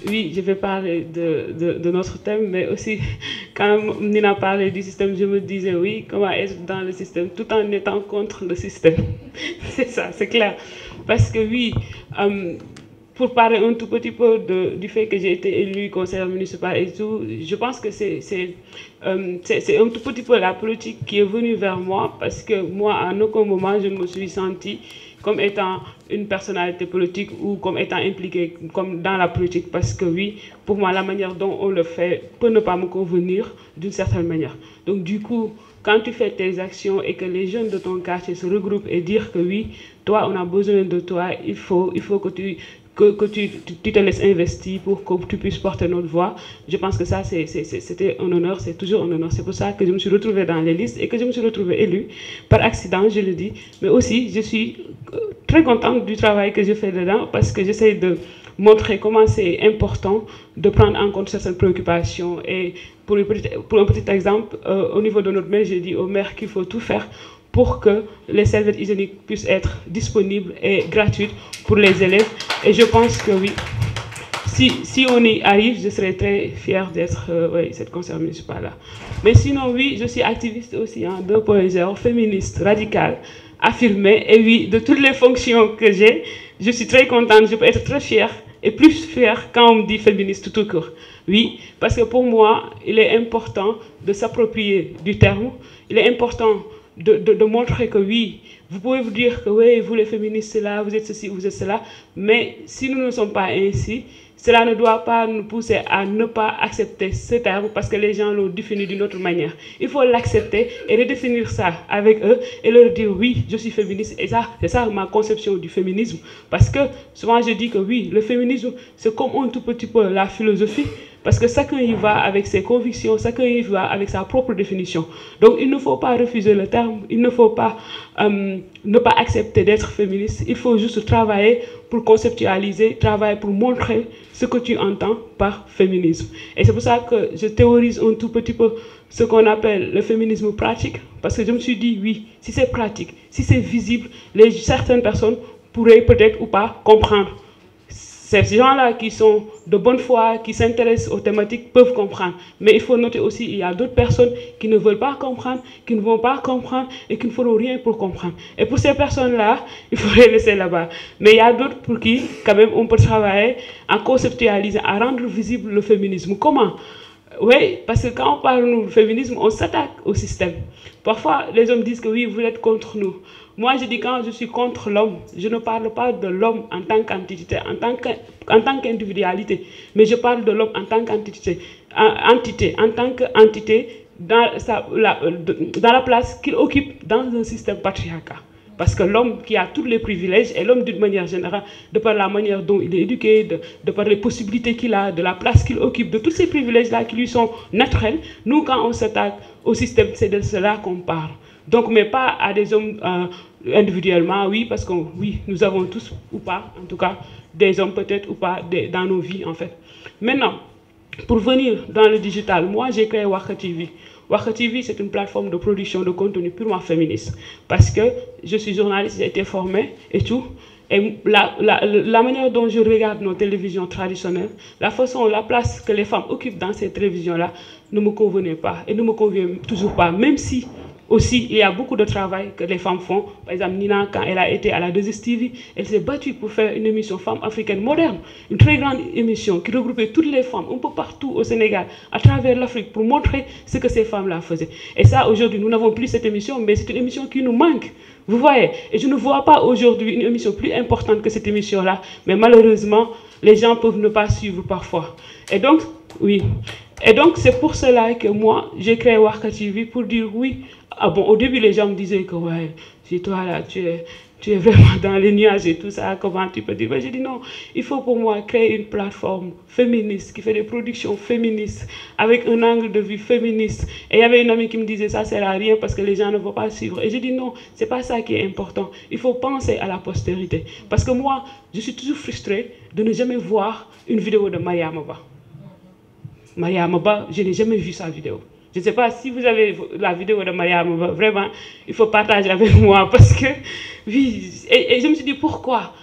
Oui, je vais parler de notre thème, mais aussi, quand Nina parlait du système, je me disais, oui, comment être dans le système tout en étant contre le système. C'est ça, c'est clair. Parce que oui, pour parler un tout petit peu du fait que j'ai été élu conseiller municipal et tout, je pense que c'est un tout petit peu la politique qui est venue vers moi, parce que moi, à aucun moment, je me suis sentie comme étant une personnalité politique ou comme étant impliquée comme dans la politique, parce que oui, pour moi, la manière dont on le fait peut ne pas me convenir d'une certaine manière. Donc du coup, quand tu fais tes actions et que les jeunes de ton quartier se regroupent et disent que oui, toi, on a besoin de toi, il faut que tu te laisses investir pour que tu puisses porter notre voix. Je pense que ça, c'était un honneur, c'est toujours un honneur. C'est pour ça que je me suis retrouvée dans les listes et que je me suis retrouvée élue par accident, je le dis. Mais aussi, je suis très contente du travail que je fais dedans, parce que j'essaie de montrer comment c'est important de prendre en compte certaines préoccupations. Et pour un petit exemple, au niveau de notre maire, j'ai dit au maire qu'il faut tout faire pour que les serviettes hygiéniques puissent être disponibles et gratuites pour les élèves. Et je pense que oui, si on y arrive, je serais très fière d'être cette conseillère municipale-là. Mais sinon, oui, je suis activiste aussi en 2.0, féministe, radicale, affirmée. Et oui, de toutes les fonctions que j'ai, je suis très contente, je peux être très fière, et plus fière quand on me dit féministe tout court. Oui, parce que pour moi, il est important de s'approprier du terme, il est important de montrer que oui, vous pouvez vous dire que oui, vous les féministes, c'est là, vous êtes ceci, vous êtes cela, mais si nous ne sommes pas ainsi, cela ne doit pas nous pousser à ne pas accepter ce terme parce que les gens l'ont défini d'une autre manière. Il faut l'accepter et redéfinir ça avec eux et leur dire oui, je suis féministe. Et ça, c'est ça ma conception du féminisme. Parce que souvent je dis que oui, le féminisme, c'est comme un tout petit peu la philosophie. Parce que chacun y va avec ses convictions, chacun y va avec sa propre définition. Donc il ne faut pas refuser le terme, il ne faut pas ne pas accepter d'être féministe. Il faut juste travailler pour conceptualiser, travailler pour montrer ce que tu entends par féminisme. Et c'est pour ça que je théorise un tout petit peu ce qu'on appelle le féminisme pratique. Parce que je me suis dit, oui, si c'est pratique, si c'est visible, certaines personnes pourraient peut-être ou pas comprendre. Ces gens-là qui sont de bonne foi, qui s'intéressent aux thématiques, peuvent comprendre. Mais il faut noter aussi qu'il y a d'autres personnes qui ne veulent pas comprendre, qui ne vont pas comprendre et qui ne feront rien pour comprendre. Et pour ces personnes-là, il faut les laisser là-bas. Mais il y a d'autres pour qui, quand même, on peut travailler à conceptualiser, à rendre visible le féminisme. Comment ? Oui, parce que quand on parle de féminisme, on s'attaque au système. Parfois, les hommes disent que oui, vous êtes contre nous. Moi, je dis quand je suis contre l'homme, je ne parle pas de l'homme en tant qu'entité, en tant qu'individualité, mais je parle de l'homme en tant qu'entité, en tant qu'entité dans la place qu'il occupe dans un système patriarcal. Parce que l'homme qui a tous les privilèges, et l'homme d'une manière générale, de par la manière dont il est éduqué, de par les possibilités qu'il a, de la place qu'il occupe, de tous ces privilèges-là qui lui sont naturels, nous, quand on s'attaque au système, c'est de cela qu'on parle. Donc, mais pas à des hommes individuellement, oui, parce que oui, nous avons tous, ou pas, en tout cas, des hommes peut-être ou pas dans nos vies, en fait. Maintenant, pour venir dans le digital, moi, j'ai créé Waka TV. Waka TV, c'est une plateforme de production de contenu purement féministe. Parce que je suis journaliste, j'ai été formée et tout. Et la manière dont je regarde nos télévisions traditionnelles, la façon, la place que les femmes occupent dans ces télévisions-là ne me convenait pas et ne me convient toujours pas. Même si aussi, il y a beaucoup de travail que les femmes font. Par exemple, Nina, quand elle a été à la 2STV, elle s'est battue pour faire une émission Femmes africaines modernes, une très grande émission qui regroupait toutes les femmes, un peu partout au Sénégal, à travers l'Afrique, pour montrer ce que ces femmes-là faisaient. Et ça, aujourd'hui, nous n'avons plus cette émission, mais c'est une émission qui nous manque. Vous voyez? Et je ne vois pas aujourd'hui une émission plus importante que cette émission-là, mais malheureusement, les gens peuvent ne pas suivre parfois. Et donc, oui. Et donc, c'est pour cela que moi, j'ai créé Waka TV pour dire oui. Ah bon, au début, les gens me disaient que, ouais, si toi, là, tu es vraiment dans les nuages et tout ça, comment tu peux dire? Mais j'ai dit non, il faut pour moi créer une plateforme féministe qui fait des productions féministes, avec un angle de vue féministe. Et il y avait une amie qui me disait, ça ne sert à rien parce que les gens ne vont pas suivre. Et j'ai dit non, ce n'est pas ça qui est important. Il faut penser à la postérité. Parce que moi, je suis toujours frustrée de ne jamais voir une vidéo de Maya Maba. Maya Maba, je n'ai jamais vu sa vidéo. Je ne sais pas si vous avez la vidéo de Maya Maba, vraiment, il faut partager avec moi parce que, oui, et je me suis dit pourquoi?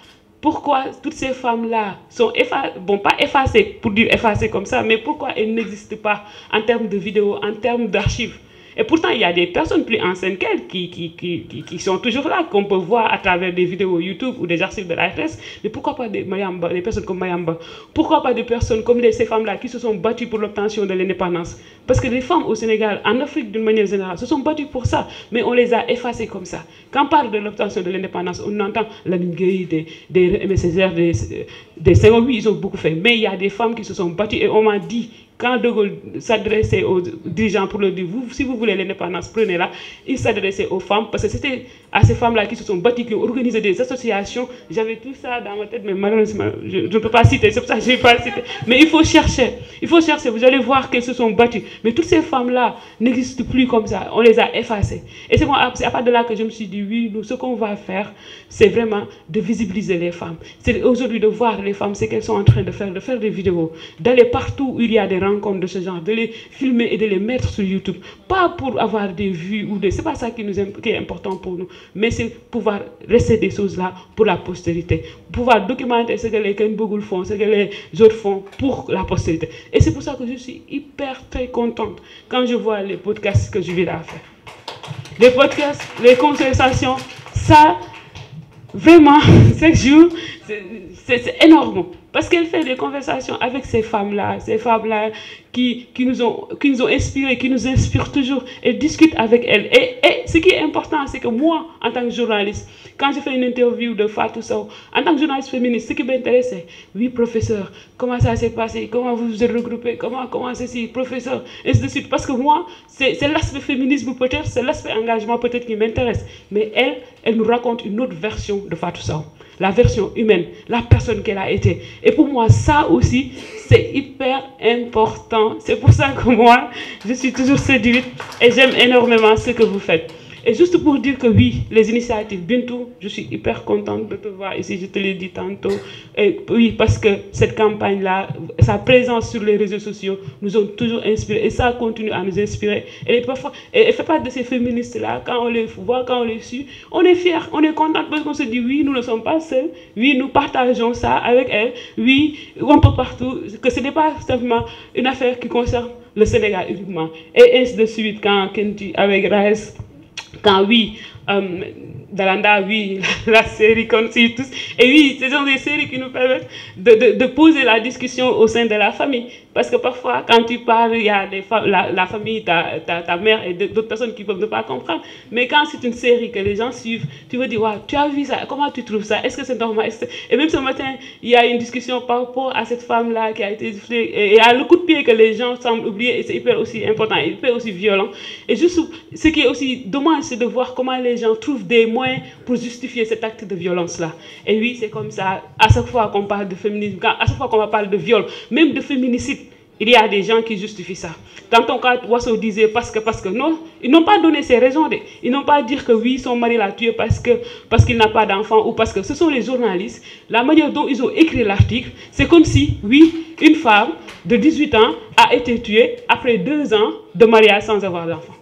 pourquoi toutes ces femmes-là sont effacées, bon, pas effacées pour dire effacées comme ça, mais pourquoi elles n'existent pas en termes de vidéos, en termes d'archives. Et pourtant, il y a des personnes plus anciennes qu'elles qui sont toujours là, qu'on peut voir à travers des vidéos YouTube ou des archives de la RTS. Mais pourquoi pas des personnes comme Mayamba? Pourquoi pas des personnes comme ces femmes-là qui se sont battues pour l'obtention de l'indépendance? Parce que les femmes au Sénégal, en Afrique d'une manière générale, se sont battues pour ça, mais on les a effacées comme ça. Quand on parle de l'obtention de l'indépendance, on entend la Gueye, des MSSR, des Senghor, oui, ils ont beaucoup fait. Mais il y a des femmes qui se sont battues et on m'a dit, quand De Gaulle s'adressait aux dirigeants pour leur dire, si vous voulez l'indépendance, prenez-la, il s'adressait aux femmes, parce que c'était à ces femmes-là qui se sont battues, qui ont organisé des associations. J'avais tout ça dans ma tête, mais malheureusement, je ne peux pas citer, c'est pour ça que je n'ai pas cité. Mais il faut chercher, vous allez voir qu'elles se sont battues. Mais toutes ces femmes-là n'existent plus comme ça, on les a effacées. Et c'est à partir de là que je me suis dit, oui, nous, ce qu'on va faire, c'est vraiment de visibiliser les femmes. C'est aujourd'hui de voir les femmes, ce qu'elles sont en train de faire des vidéos, d'aller partout où il y a des rencontres de ce genre, de les filmer et de les mettre sur YouTube. Pas pour avoir des vues ou des... C'est pas ça qui est important pour nous, mais c'est pouvoir rester des choses là pour la postérité. Pouvoir documenter ce que les Ken Bogoul font, ce que les autres font pour la postérité. Et c'est pour ça que je suis hyper très contente quand je vois les podcasts que je vais là faire. Les podcasts, les conversations, ça, vraiment, chaque jour, c'est énorme. Parce qu'elle fait des conversations avec ces femmes-là qui nous ont inspirés, qui nous inspirent toujours, et discutent avec elles. Et ce qui est important, c'est que moi, en tant que journaliste, quand je fais une interview de Fatou Sow, en tant que journaliste féministe, ce qui m'intéresse, c'est, oui, professeur, comment ça s'est passé, comment vous vous êtes regroupés, comment ceci, professeur, et ainsi de suite. Parce que moi, c'est l'aspect féminisme peut-être, c'est l'aspect engagement peut-être qui m'intéresse. Mais elle nous raconte une autre version de Fatou Sow. La version humaine, la personne qu'elle a été. Et pour moi, ça aussi, c'est hyper important. C'est pour ça que moi, je suis toujours séduite et j'aime énormément ce que vous faites. Et juste pour dire que oui, les initiatives, bientôt, je suis hyper contente de te voir ici, je te l'ai dit tantôt. Et oui, parce que cette campagne-là, sa présence sur les réseaux sociaux nous ont toujours inspirés et ça continue à nous inspirer. Et parfois, elle fait partie de ces féministes-là, quand on les voit, quand on les suit, on est fiers, on est content parce qu'on se dit oui, nous ne sommes pas seuls, oui, nous partageons ça avec elles, oui, un peu partout, que ce n'est pas simplement une affaire qui concerne le Sénégal uniquement. Et ainsi de suite, quand Kenti avec Raes, quand oui, Dalanda, oui, la série qu'on suit tous. Et oui, ce sont des séries qui nous permettent de poser la discussion au sein de la famille. Parce que parfois, quand tu parles, il y a la famille, ta mère et d'autres personnes qui ne peuvent pas comprendre. Mais quand c'est une série que les gens suivent, tu veux dire, wow, tu as vu ça, comment tu trouves ça? Est-ce que c'est normal? Et même ce matin, il y a une discussion par rapport à cette femme-là qui a été soufflée. Et à le coup de pied que les gens semblent oublier, et c'est hyper aussi important, hyper aussi violent. Et juste, ce qui est aussi dommage, c'est de voir comment les gens trouvent des moyens pour justifier cet acte de violence-là. Et oui, c'est comme ça, à chaque fois qu'on parle de féminisme, à chaque fois qu'on parle de viol, même de féminicide, il y a des gens qui justifient ça. Dans ton cas, Wasso disait parce que non, ils n'ont pas donné ces raisons. Ils n'ont pas dit que oui, son mari l'a tué parce qu'il n'a pas d'enfant ou parce que ce sont les journalistes. La manière dont ils ont écrit l'article, c'est comme si, oui, une femme de 18 ans a été tuée après 2 ans de mariage sans avoir d'enfant.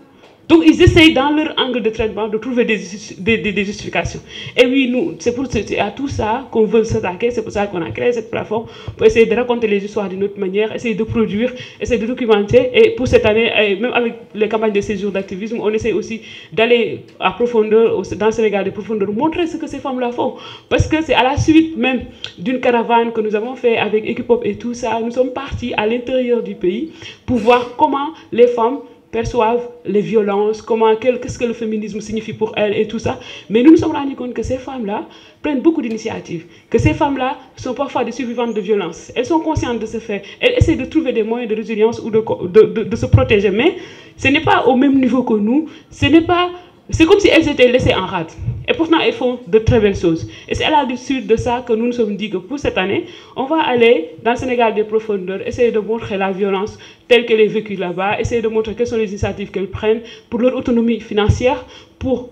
Donc, ils essayent dans leur angle de traitement de trouver des justifications. Et oui, nous, c'est à tout ça qu'on veut s'attaquer, c'est pour ça qu'on a créé cette plateforme, pour essayer de raconter les histoires d'une autre manière, essayer de produire, essayer de documenter. Et pour cette année, même avec les campagnes de séjour d'activisme, on essaie aussi d'aller à profondeur, dans le Sénégal, de profondeur, montrer ce que ces femmes-là font. Parce que c'est à la suite même d'une caravane que nous avons fait avec Equipop et tout ça, nous sommes partis à l'intérieur du pays pour voir comment les femmes perçoivent les violences, qu'est-ce que le féminisme signifie pour elles et tout ça. Mais nous nous sommes rendus compte que ces femmes-là prennent beaucoup d'initiatives, que ces femmes-là sont parfois des survivantes de violences. Elles sont conscientes de ce fait. Elles essaient de trouver des moyens de résilience ou de se protéger. Mais ce n'est pas au même niveau que nous. C'est comme si elles étaient laissées en rade. Et pourtant, elles font de très belles choses. Et c'est à la suite de ça que nous nous sommes dit que pour cette année, on va aller dans le Sénégal des profondeurs, essayer de montrer la violence telle qu'elle est vécue là-bas, essayer de montrer quelles sont les initiatives qu'elles prennent pour leur autonomie financière, pour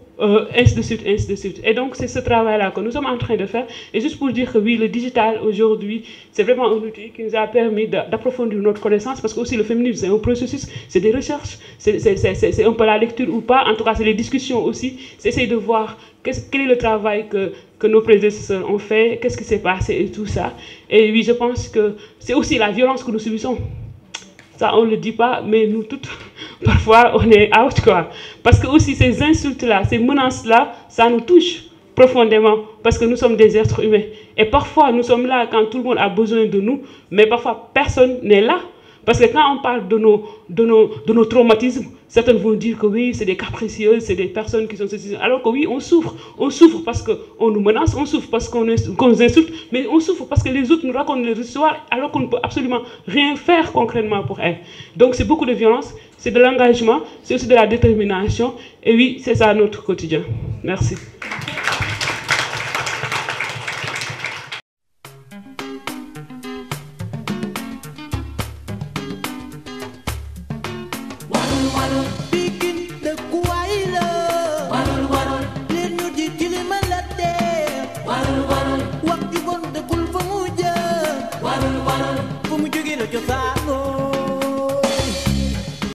ainsi de suite, ainsi de suite. Et donc, c'est ce travail-là que nous sommes en train de faire. Et juste pour dire que oui, le digital, aujourd'hui, c'est vraiment un outil qui nous a permis d'approfondir notre connaissance, parce que aussi le féminisme, c'est un processus, c'est des recherches, c'est un peu la lecture ou pas. En tout cas, c'est les discussions aussi. C'est essayer de voir quel est le travail que nos prédécesseurs ont fait, qu'est-ce qui s'est passé et tout ça. Et oui, je pense que c'est aussi la violence que nous subissons. Ça, on ne le dit pas, mais nous toutes, parfois, on est out, quoi. Parce que aussi, ces insultes-là, ces menaces-là, ça nous touche profondément, parce que nous sommes des êtres humains. Et parfois, nous sommes là quand tout le monde a besoin de nous, mais parfois, personne n'est là. Parce que quand on parle de nos traumatismes, certains vont dire que oui, c'est des cas précieux, c'est des personnes qui sont ceci. Alors que oui, on souffre. On souffre parce qu'on nous menace, on souffre parce qu'on nous insulte, mais on souffre parce que les autres nous racontent les histoires alors qu'on ne peut absolument rien faire concrètement pour elles. Donc c'est beaucoup de violence, c'est de l'engagement, c'est aussi de la détermination. Et oui, c'est ça notre quotidien. Merci. Waddle, waddle.